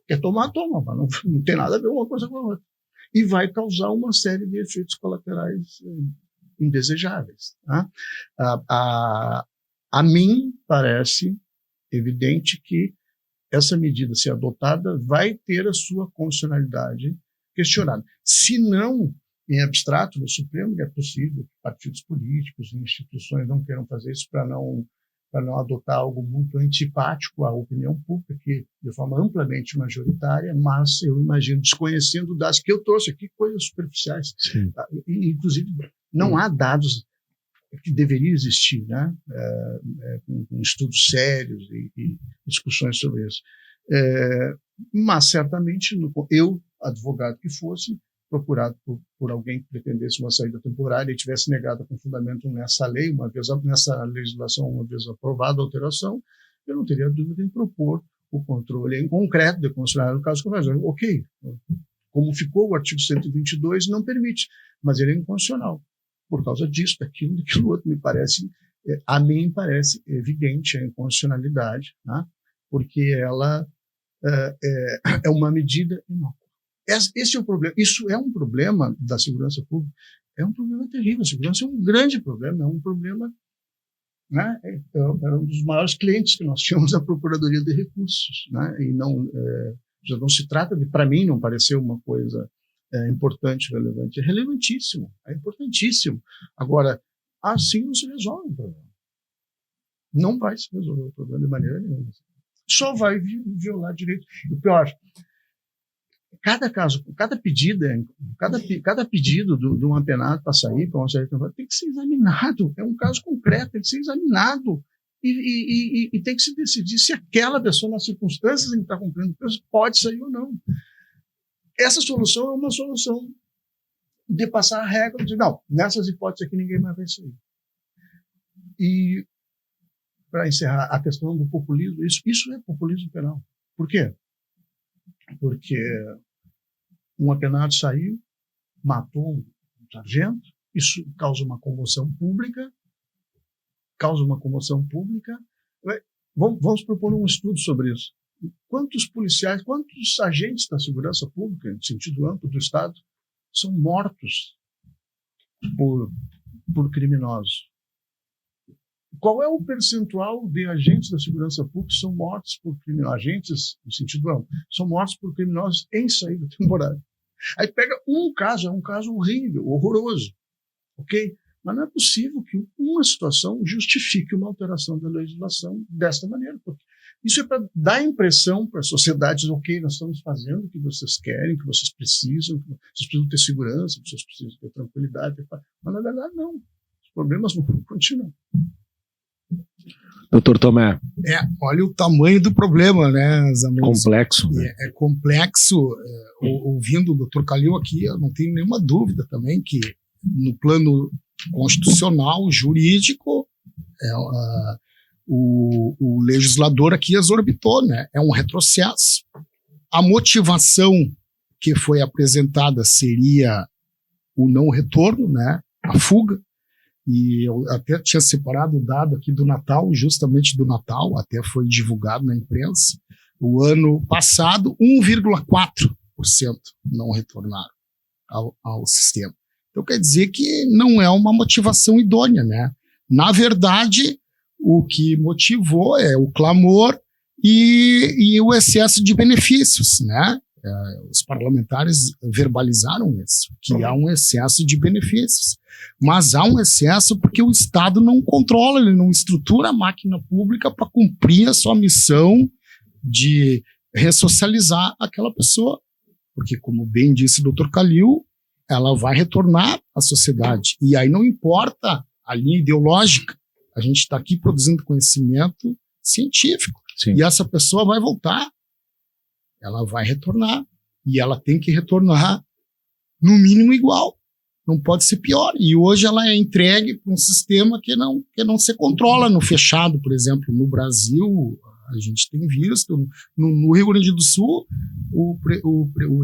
Quer tomar, toma, mas não tem nada a ver uma coisa com a outra. E vai causar uma série de efeitos colaterais indesejáveis. Tá? A mim parece evidente que essa medida, se adotada, vai ter a sua constitucionalidade questionada. Se não, em abstrato, no Supremo, é possível que partidos políticos e instituições não queiram fazer isso para não adotar algo muito antipático à opinião pública, que de forma amplamente majoritária, mas eu imagino, desconhecendo dados que eu trouxe aqui, coisas superficiais. E, inclusive, não há dados que deveriam existir, né? Com estudos sérios e discussões sobre isso. Mas, certamente, eu, advogado que fosse, procurado por alguém que pretendesse uma saída temporária e tivesse negado com fundamento nessa lei, nessa legislação, uma vez aprovada a alteração, eu não teria dúvida em propor o controle em concreto de constitucional no caso convencional. Ok, como ficou o artigo 122, não permite, mas ele é inconstitucional. Por causa disso, daquilo outro, a mim parece evidente a inconstitucionalidade, né? Porque ela é uma medida inócua. Esse é o problema. Isso é um problema da segurança pública. É um problema terrível. A segurança é um grande problema. É um problema, né? É um dos maiores clientes que nós tínhamos na Procuradoria de Recursos, né? E já não se trata de, para mim, não parecer uma coisa importante, relevante. É relevantíssimo. É importantíssimo. Agora, assim não se resolve o problema. Não vai se resolver o problema de maneira nenhuma. Só vai violar direito. E o pior, cada caso, cada pedido de um apenado para sair, tem que ser examinado. É um caso concreto, tem que ser examinado e tem que se decidir se aquela pessoa, nas circunstâncias em que está cumprindo o preso, pode sair ou não. Essa solução é uma solução de passar a regra, de não, nessas hipóteses aqui ninguém mais vai sair. E, para encerrar, a questão do populismo, isso é populismo penal. Por quê? Porque um apenado saiu, matou um sargento, isso causa uma comoção pública, Vamos propor um estudo sobre isso. Quantos policiais, quantos agentes da segurança pública, no sentido amplo do Estado, são mortos por criminosos? Qual é o percentual de agentes da segurança pública que são mortos por criminosos? Agentes, no sentido amplo, são mortos por criminosos em saída temporária. Aí pega um caso, é um caso horrível, horroroso, ok? Mas não é possível que uma situação justifique uma alteração da legislação desta maneira. Porque isso é para dar impressão para a sociedade, ok, nós estamos fazendo o que vocês querem, o que vocês precisam ter segurança, vocês precisam ter tranquilidade. Mas, na verdade, não. Os problemas vão continuar. Doutor Tomé. Olha o tamanho do problema, né, Zanon? Complexo. É complexo. Ouvindo o doutor Calil aqui, eu não tenho nenhuma dúvida também que, no plano constitucional, jurídico, o legislador aqui exorbitou, né? É um retrocesso. A motivação que foi apresentada seria o não retorno, né? A fuga. E eu até tinha separado o dado aqui do Natal, justamente do Natal, até foi divulgado na imprensa. O ano passado, 1,4% não retornaram ao sistema. Então quer dizer que não é uma motivação idônea, né? Na verdade, o que motivou é o clamor e o excesso de benefícios, né? Os parlamentares verbalizaram isso, que há um excesso de benefícios. Mas há um excesso porque o Estado não controla, ele não estrutura a máquina pública para cumprir a sua missão de ressocializar aquela pessoa. Porque, como bem disse o Dr. Calil, ela vai retornar à sociedade. E aí não importa a linha ideológica, a gente está aqui produzindo conhecimento científico. Sim. E essa pessoa vai voltar. Ela vai retornar. E ela tem que retornar no mínimo igual. Não pode ser pior. E hoje ela é entregue para um sistema que não se controla no fechado. Por exemplo, no Brasil, a gente tem visto, no Rio Grande do Sul, o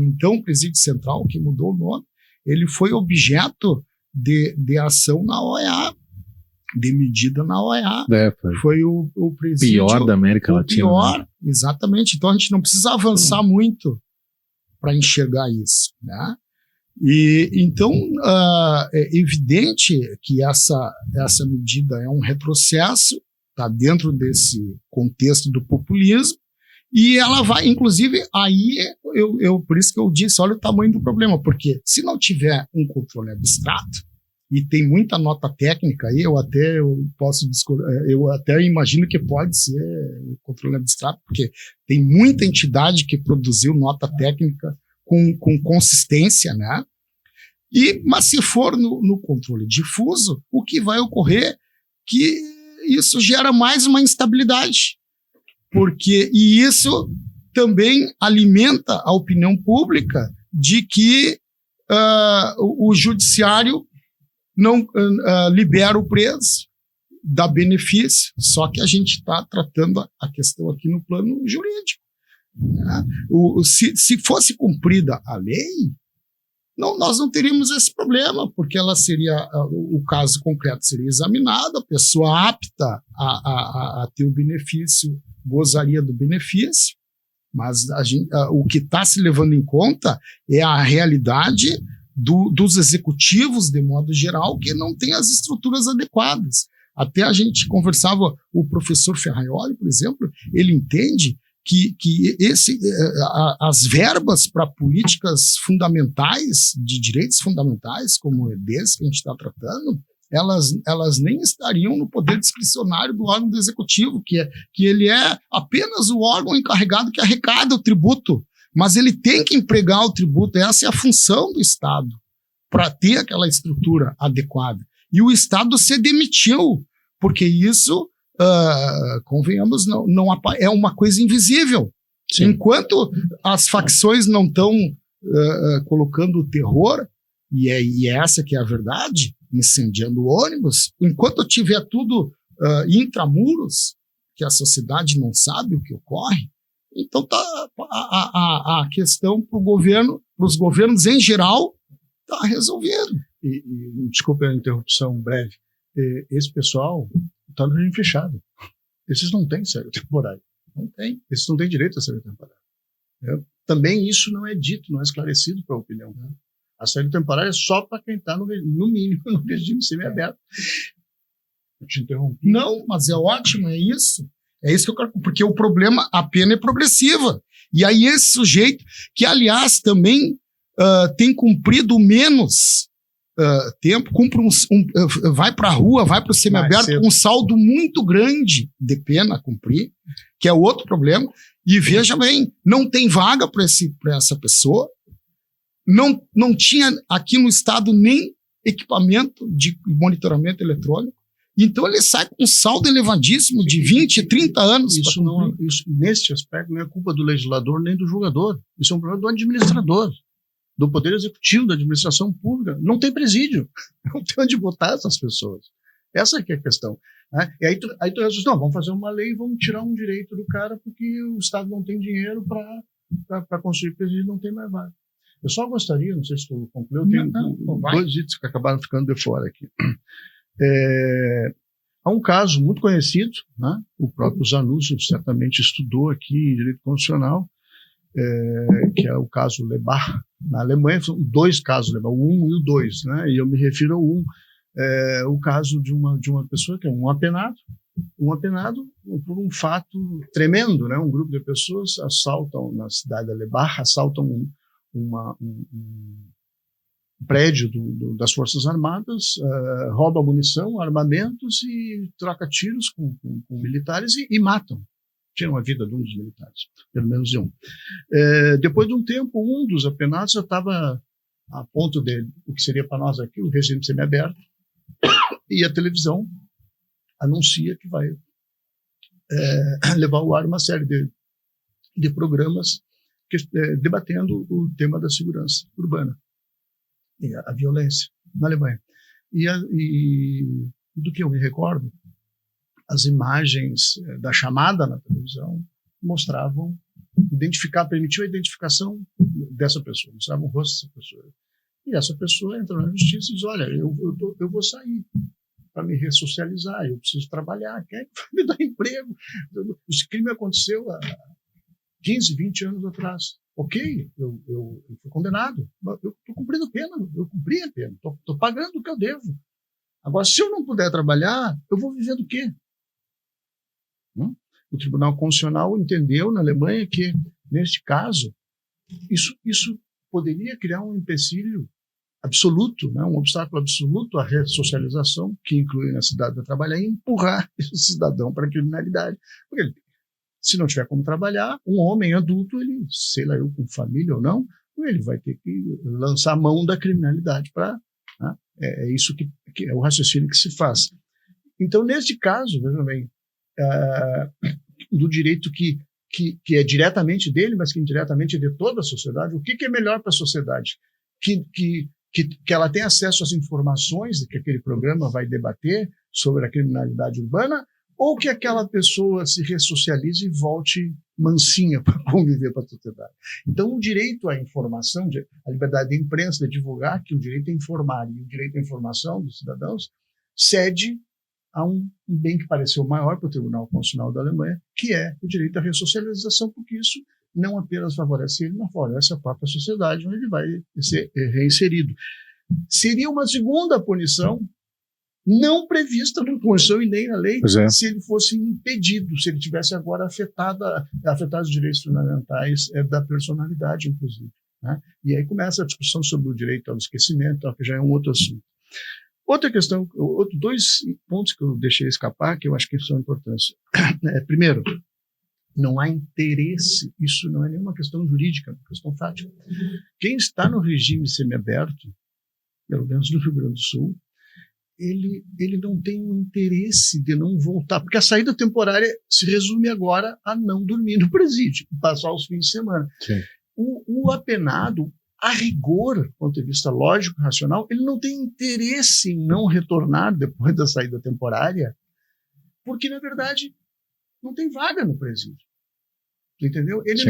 então Presídio Central, que mudou o nome, ele foi objeto de ação na OEA, de medida na OEA. Foi o presídio pior da América Latina. Pior, né? Exatamente. Então a gente não precisa avançar muito para enxergar isso, né? E então é evidente que essa medida é um retrocesso, está dentro desse contexto do populismo, e ela vai, inclusive, aí por isso que eu disse, olha o tamanho do problema, porque se não tiver um controle abstrato, e tem muita nota técnica aí, eu até imagino que pode ser o controle abstrato, porque tem muita entidade que produziu nota técnica com consistência, né? Mas se for no controle difuso, o que vai ocorrer é que isso gera mais uma instabilidade, e isso também alimenta a opinião pública de que o judiciário não libera o preso, dá benefício, só que a gente está tratando a questão aqui no plano jurídico. Né? Se fosse cumprida a lei, nós não teríamos esse problema, porque o caso concreto seria examinado, a pessoa apta a ter o benefício gozaria do benefício, mas o que está se levando em conta é a realidade dos executivos, de modo geral, que não tem as estruturas adequadas. Até a gente conversava, o professor Ferraioli, por exemplo, ele entende que as verbas para políticas fundamentais, de direitos fundamentais, como desse que a gente está tratando, elas nem estariam no poder discricionário do órgão do executivo, que ele é apenas o órgão encarregado que arrecada o tributo, mas ele tem que empregar o tributo, essa é a função do Estado, para ter aquela estrutura adequada. E o Estado se demitiu, porque isso convenhamos, não é uma coisa invisível. Sim. Enquanto as facções não estão colocando o terror, e essa que é a verdade, incendiando ônibus, enquanto tiver tudo intramuros, que a sociedade não sabe o que ocorre, então tá, a questão para os governos em geral, está resolvendo. E desculpe a interrupção breve, esse pessoal está no regime fechado. Esses não têm série temporária. Não tem. Esses não têm direito a série temporária. Também isso não é dito, não é esclarecido para a opinião. Né? A série temporária é só para quem está, no mínimo, no regime semiaberto. Eu te interrompi. Não, mas é ótimo, é isso. É isso que eu quero, porque o problema, a pena é progressiva. E aí esse sujeito, que aliás também tem cumprido menos tempo, vai para a rua, vai para o semiaberto com um saldo muito grande de pena a cumprir, que é outro problema. E veja bem, não tem vaga para essa pessoa, não tinha aqui no estado nem equipamento de monitoramento eletrônico. Então ele sai com um saldo elevadíssimo de 20, 30 anos. Nesse aspecto não é culpa do legislador nem do julgador. Isso é um problema do administrador, do Poder Executivo, da administração pública. Não tem presídio. Não tem onde botar essas pessoas. Essa que é a questão. Né? E aí tu diz, não, vamos fazer uma lei e vamos tirar um direito do cara porque o Estado não tem dinheiro para construir presídio, não tem mais vaga. Eu só gostaria, não sei se tu concluiu, eu tenho dois itens que acabaram ficando de fora aqui. Há um caso muito conhecido, né? O próprio Zanussi certamente estudou aqui em direito constitucional, que é o caso Lebach. Na Alemanha são dois casos, o 1 e o 2, né? E eu me refiro ao 1, o caso de uma pessoa que é um apenado por um fato tremendo, né? Um grupo de pessoas assaltam na cidade de Lebach, assaltam um prédio das Forças Armadas, rouba munição, armamentos e troca tiros com militares e matam. Tiram a vida de um dos militares, pelo menos de um. Depois de um tempo, um dos apenados já estava a ponto de o que seria para nós aqui o regime semiaberto, e a televisão anuncia que vai levar ao ar uma série de programas debatendo o tema da segurança urbana e a violência na Alemanha. E do que eu me recordo, as imagens da chamada na televisão mostravam, permitiu a identificação dessa pessoa, mostravam o rosto dessa pessoa. E essa pessoa entra na justiça e diz, olha, eu vou sair para me ressocializar, eu preciso trabalhar, quem é que vai me dar emprego? Esse crime aconteceu há 15, 20 anos atrás. Ok, eu fui condenado, eu estou cumprindo pena, eu cumpri a pena, estou pagando o que eu devo. Agora, se eu não puder trabalhar, eu vou viver do quê? O Tribunal Constitucional entendeu na Alemanha que, neste caso, isso poderia criar um empecilho absoluto, né, um obstáculo absoluto à ressocialização, que inclui na cidade de trabalhar e empurrar esse cidadão para a criminalidade. Porque se não tiver como trabalhar, um homem adulto, ele, sei lá eu, com família ou não, ele vai ter que lançar a mão da criminalidade para... Né, é isso que é o raciocínio que se faz. Então, neste caso, veja bem, do direito que é diretamente dele, mas que indiretamente é de toda a sociedade, o que é melhor para a sociedade? Que ela tenha acesso às informações que aquele programa vai debater sobre a criminalidade urbana, ou que aquela pessoa se ressocialize e volte mansinha para conviver com a sociedade. Então, o direito à informação, a liberdade de imprensa, de divulgar, que o direito a informar e o direito à informação dos cidadãos cede a um bem que pareceu maior para o Tribunal Constitucional da Alemanha, que é o direito à ressocialização, porque isso não apenas favorece ele, mas favorece a própria sociedade, onde ele vai ser reinserido. Seria uma segunda punição não prevista na Constituição e nem na lei, se ele fosse impedido, se ele tivesse agora afetado os direitos fundamentais da personalidade, inclusive. Né? E aí começa a discussão sobre o direito ao esquecimento, que já é um outro assunto. Outra questão, dois pontos que eu deixei escapar, que eu acho que são importantes. Primeiro, não há interesse, isso não é nenhuma questão jurídica, é uma questão fática. Quem está no regime semiaberto, pelo menos no Rio Grande do Sul, ele não tem o interesse de não voltar, porque a saída temporária se resume agora a não dormir no presídio, passar os fins de semana. Sim. O apenado, a rigor, do ponto de vista lógico, racional, ele não tem interesse em não retornar depois da saída temporária, porque, na verdade, não tem vaga no presídio. Entendeu? Ele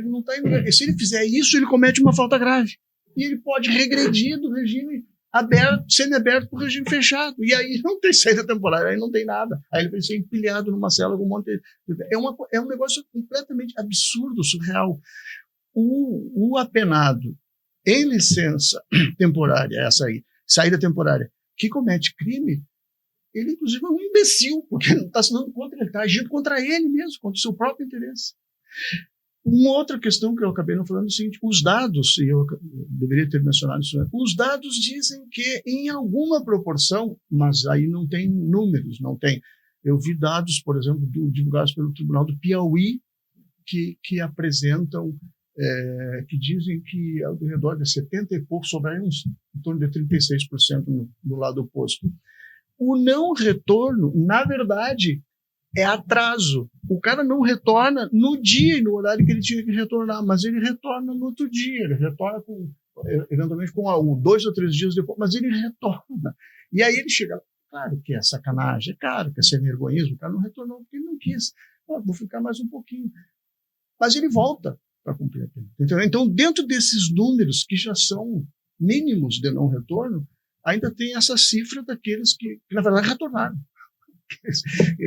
não está indo. Se ele fizer isso, ele comete uma falta grave. E ele pode regredir do regime aberto, semi-aberto para o regime fechado. E aí não tem saída temporária, aí não tem nada. Aí ele vai ser empilhado numa cela com um monte de... É um negócio completamente absurdo, surreal. O apenado em licença temporária, essa aí, saída temporária, que comete crime, ele, inclusive, é um imbecil, porque ele não está se dando conta, ele está agindo contra ele mesmo, contra o seu próprio interesse. Uma outra questão que eu acabei não falando é o seguinte: os dados, e eu deveria ter mencionado isso, os dados dizem que em alguma proporção, mas aí não tem números, não tem. Eu vi dados, por exemplo, divulgados pelo Tribunal do Piauí, que apresentam, que dizem que ao redor de 70 e pouco, sobraram em torno de 36% no lado oposto. O não retorno, na verdade, é atraso. O cara não retorna no dia e no horário que ele tinha que retornar, mas ele retorna no outro dia, ele retorna eventualmente com 2 ou 3 dias depois, mas ele retorna. E aí ele chega, claro que é sacanagem, é claro que é sem vergonhismo, o cara não retornou porque ele não quis. Vou ficar mais um pouquinho. Mas ele volta para cumprir a pena. Entendeu? Então, dentro desses números que já são mínimos de não retorno, ainda tem essa cifra daqueles que na verdade,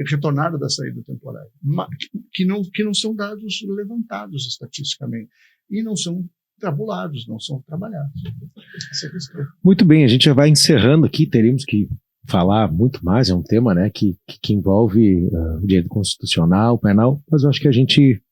retornaram da saída temporária, que não são dados levantados estatisticamente e não são tabulados, não são trabalhados. Essa é a questão. Muito bem, a gente já vai encerrando aqui, teríamos que falar muito mais, é um tema, né, que envolve o direito constitucional, penal, mas eu acho que a gente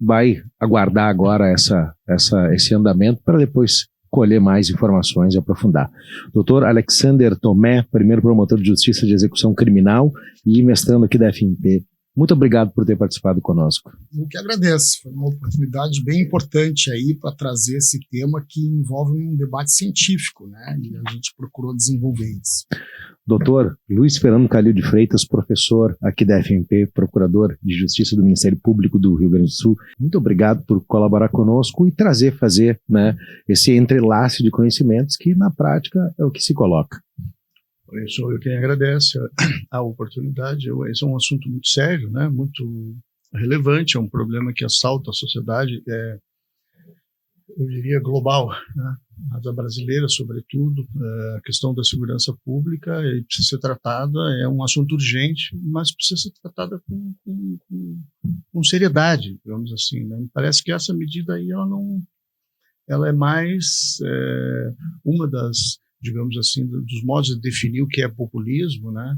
vai aguardar agora esse andamento para depois colher mais informações e aprofundar. Dr. Alexander Tomé, primeiro promotor de Justiça de Execução Criminal e mestrando aqui da FMP. Muito obrigado por ter participado conosco. Eu que agradeço. Foi uma oportunidade bem importante aí para trazer esse tema que envolve um debate científico, né? E a gente procurou desenvolver isso. Doutor Luiz Fernando Calil de Freitas, professor aqui da FMP, procurador de Justiça do Ministério Público do Rio Grande do Sul, muito obrigado por colaborar conosco e fazer, né, esse entrelace de conhecimentos que na prática é o que se coloca. Sou eu quem agradece a oportunidade. Esse é um assunto muito sério, né? Muito relevante, é um problema que assalta a sociedade, eu diria global, né? A brasileira, sobretudo, a questão da segurança pública precisa ser tratada, é um assunto urgente, mas precisa ser tratada com seriedade, digamos assim, né? Me parece que essa medida aí, ela é mais uma das, digamos assim, dos modos de definir o que é populismo, né?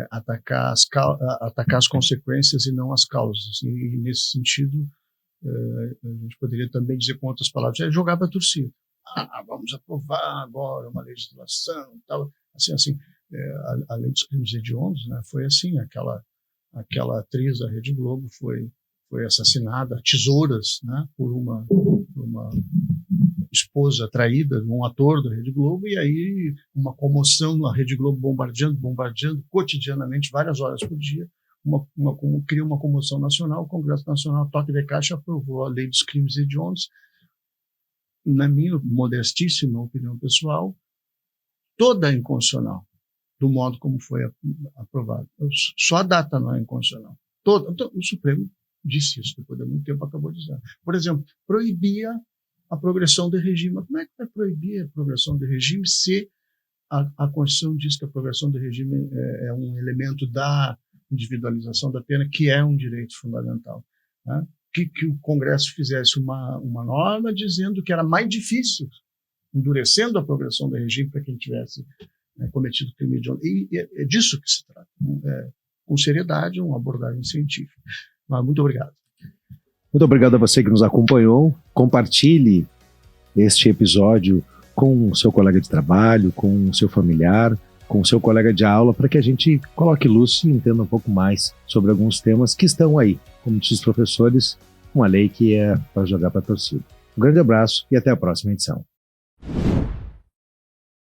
Atacar as consequências e não as causas. E nesse sentido, a gente poderia também dizer com outras palavras, é jogar para a torcida. Vamos aprovar agora uma legislação e tal. Assim, a lei dos crimes hediondos, né? Foi assim, aquela atriz da Rede Globo foi assassinada a tesouras, né? Por uma esposa traída de um ator da Rede Globo, e aí uma comoção na Rede Globo bombardeando cotidianamente, várias horas por dia, cria uma comoção nacional. O Congresso Nacional, toque de caixa, aprovou a lei dos crimes hediondos. Na minha modestíssima opinião pessoal, toda inconstitucional, do modo como foi aprovado. Só a data não é inconstitucional. Então, o Supremo disse isso, depois de muito tempo acabou dizendo. Por exemplo, proibia a progressão de regime. Mas como é que vai proibir a progressão de regime se a Constituição diz que a progressão de regime é um elemento da individualização da pena, que é um direito fundamental, né? Que o Congresso fizesse uma norma dizendo que era mais difícil, endurecendo a progressão do regime para quem tivesse cometido crime hediondo. E é disso que se trata, com seriedade, uma abordagem científica. Mas muito obrigado. Muito obrigado a você que nos acompanhou. Compartilhe este episódio com o seu colega de trabalho, com o seu familiar, com o seu colega de aula, para que a gente coloque luz e entenda um pouco mais sobre alguns temas que estão aí. Como dizem os professores, uma lei que é para jogar para a torcida. Um grande abraço e até a próxima edição.